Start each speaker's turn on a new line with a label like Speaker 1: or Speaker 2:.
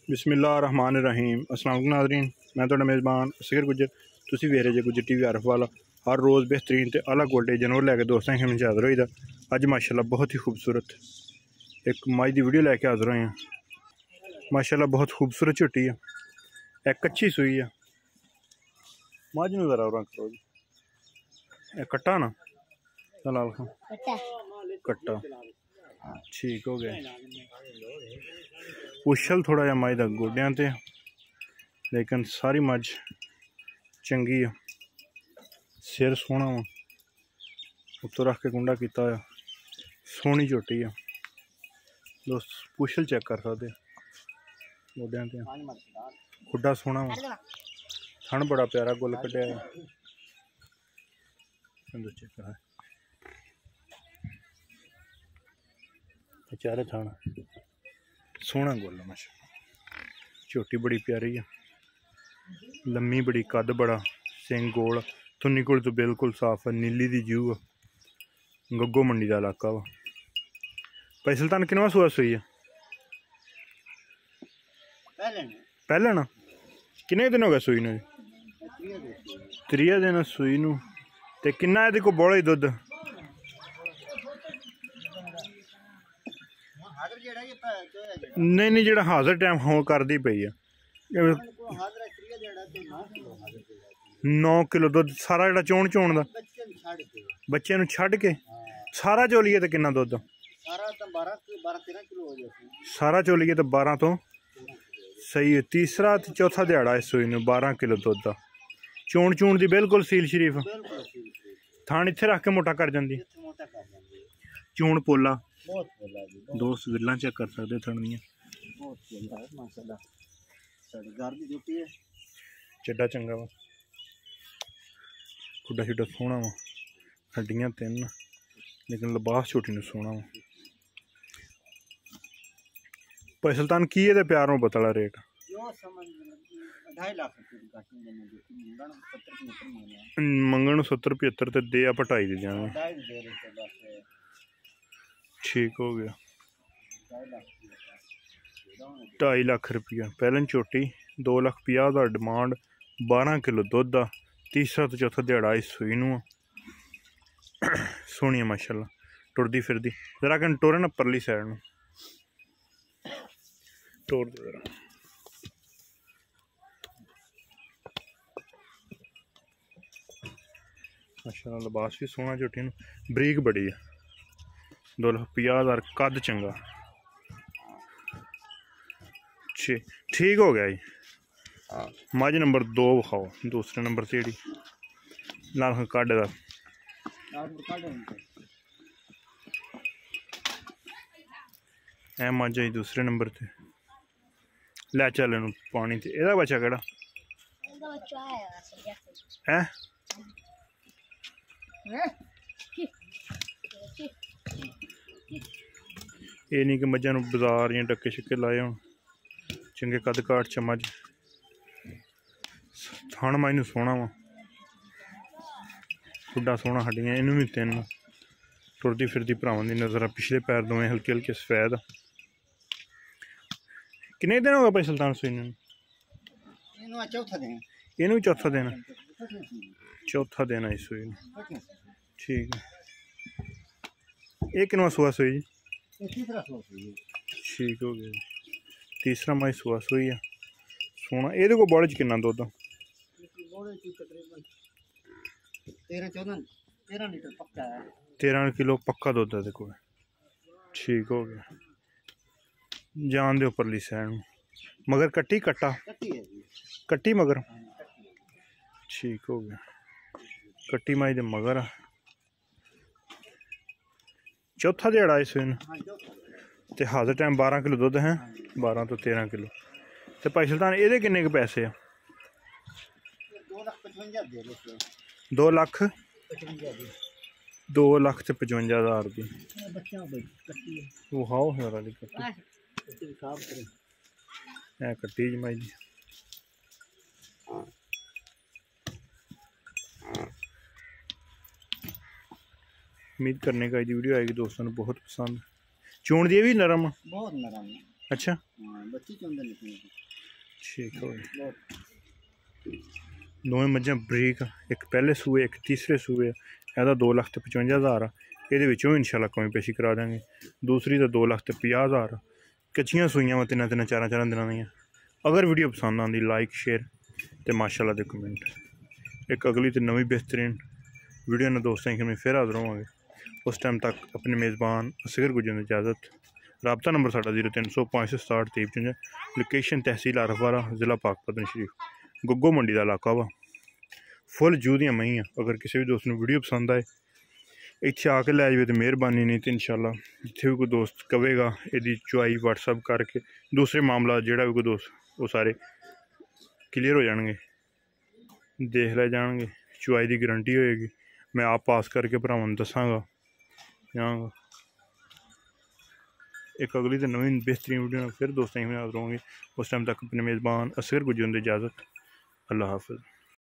Speaker 1: बिस्मिल्लाहिर्रहमानिर्रहीम। अस्सलाम वालेकुम नाज़रीन, मैं तो मेज़बान सिगर गुज्जर। तुसी वेख रहे जे गुज्जर टीवी आरिफवाला। हर रोज़ बेहतरीन तो अलग क्वालिटी जानवर लैके दोस्तों के सामने हाज़र होई दा। अज माशाल्लाह बहुत ही खूबसूरत एक मज की वीडियो लैके हाज़र होए हैं। माशाल्लाह बहुत खूबसूरत झोटी है, एक कच्ची सूई है। मज नूं जरा रंग करो जी, कट्टा ना लाल खां कट्टा ठीक हो गया। उछल थोड़ा जहा मज का गोड्या ते, लेकिन सारी मज चंगी है। सिर सोहना वा, उत्तों रख के कुंडा किया होया, सोहनी झोटी है दोस्त। पुछल चेक कर सकते गोड्या ते, खुड्डा सोहना वा, थन बड़ा प्यारा गुल कटिया है। चेक कर चारे थान सोहना गुल माशा। झोटी बड़ी प्यारी है, लम्मी बड़ी, कद बड़ा, सिंग गोल, थुन्नी कोल तो बिल्कुल साफ है। नीली दी जू है, गग्गो मंडी का इलाका वा। भाई सुल्तान किनवा सूआ सूई है? पहले ना किन्ने दिन हो गए सूई नूं? 3 दिन सूई नूं। ते किन्ना इहदे कोल बोला ही दुध? नहीं जेड़ा हाजर टाइम हो करदी पई है 9 किलो दुध सारा जेड़ा चोण चोण दा बच्चे नूं छड्ड के सारा चोलिए तो किन्ना दुध? सारा चोलिए तो 12 तो सही है। तीसरा तो चौथा दिहाड़ा इस सूई नूं 12 किलो दुध दा। चोण चूण दी बिल्कुल सील शरीफ, थान इत्थे रख के मोटा कर जांदी। चूण पोला दोस्त विल्लां चेक कर सकते थन दियां। चड्डा चंगा वा, खुड्डा शुड्डा सोहना वा, हड्डियां 3, लेकिन लिबास छोटी नूं सोहना वा। भाई सुल्तान की है प्यार में बतला रेट? मंगण 70-75 ते दे आप 2.5 दे देंगे। ठीक हो गया। 2.5 लाख रुपया पहले झोटी, 2,50,000 का डिमांड, 12 किलो दुध का। तीसरा तो चौथा दिहाड़ा इस सूई नूं सोहनी है माशाल्लाह, टुरदी फिरदी। जरा कन टोरे ना परली साइड नूं टोर दे जरा। माशाल्लाह लिबास भी सोहना झोटी नूं, बरीक बड़ी है। 2,50,000 कद चंगा। ठीक हो गया जी। मज नंबर 2 विखाओ, दूसरे नंबर से जी लाल काढ़े का मज आई दूसरे नंबर से। लै चल इन पानी ते। एदा बच्चा केड़ा है? ये नहीं कि मझां नूं बाजार या डक्के शक्के लाए होण। चंगे कद काठ च मझ, थान मझ नूं सोहना वा, खुड्डा सोहना, हड्डियां इनू भी 3, टुरदी फिरदी भरावां दी नज़र। पिछले पैर दोवें हल्के हल्के सफेद। किन्ने दिन हो गए भाई सुल्तान सूई नूं? इनू चौथा दिन, चौथा दिन आई सूई नूं। ठीक है। ये किनवा सूआ सूई जी? ठीक हो गया। तीसरा माई सूआ सूई है सोना। ये बोड़े च किन्ना दुध? 13 किलो पक्का दुध है देखो। ठीक हो गया। जान दे परली सैन मगर कट्टी कट्टा कट्टी मगर। ठीक हो गया। कट्टी माई दे मगर। चौथा दिहाड़ा इस ते हाजर टाइम 12 किलो दुध है, 12 तो 13 किलो। तो भाई सुल्तान ये किन्ने पैसे है? 2,55,000 की। वो हाओ वाली कट्टी जमाई जी। उम्मीद करने का ये वीडियो आएगी दोस्तों ने बहुत पसंद। चूण दी भी नरम, बहुत नरम, अच्छा
Speaker 2: बच्चे
Speaker 1: ठीक है। दोवें मज्जां बरीक एक पहले सूए एक तीसरे सूए एदा 2,55,000 ये इंशाल्लाह कमी पेशी करा देंगे। दूसरी तो 2,50,000 कच्चियां सूइयां वा 3-4 दिनों दियां। अगर वीडियो पसंद आती लाइक शेयर तो माशाल्लाह दे कमेंट। एक अगली तो नवी बेहतरीन वीडियो ने दोस्तों कि फिर हाजिर होवांगे। उस टाइम तक अपने मेज़बान असगर गुज्जर की इजाज़त। रबता नंबर साडा 0365602355। लोकेशन तहसील आरफवाला ज़िला पाकपतन शरीफ गुग्गो मंडी का इलाका वा। फुल जू दियां महियां। अगर किसी भी दोस्त को वीडियो पसंद आए इत्थे आके लै जाए तो मेहरबानी, नहीं तो इंशाल्लाह जिथे भी कोई दोस्त कहेगा यदि चुआई व्हाट्सअप करके दूसरे मामला जोड़ा भी कोई दोस्त वो सारे क्लीयर हो जाएंगे, देख ले जाएंगे। चुआई की गारंटी होएगी। मैं आप पास करके भरावां नूं दसांगा जांगा। एक अगली तो नवी बेहतरीन वीडियो फिर दोस्तों की हाजिर होंगे। उस टाइम तक अपने मेज़बान असगर गुज्जर की इजाज़त। अल्लाह हाफिज़।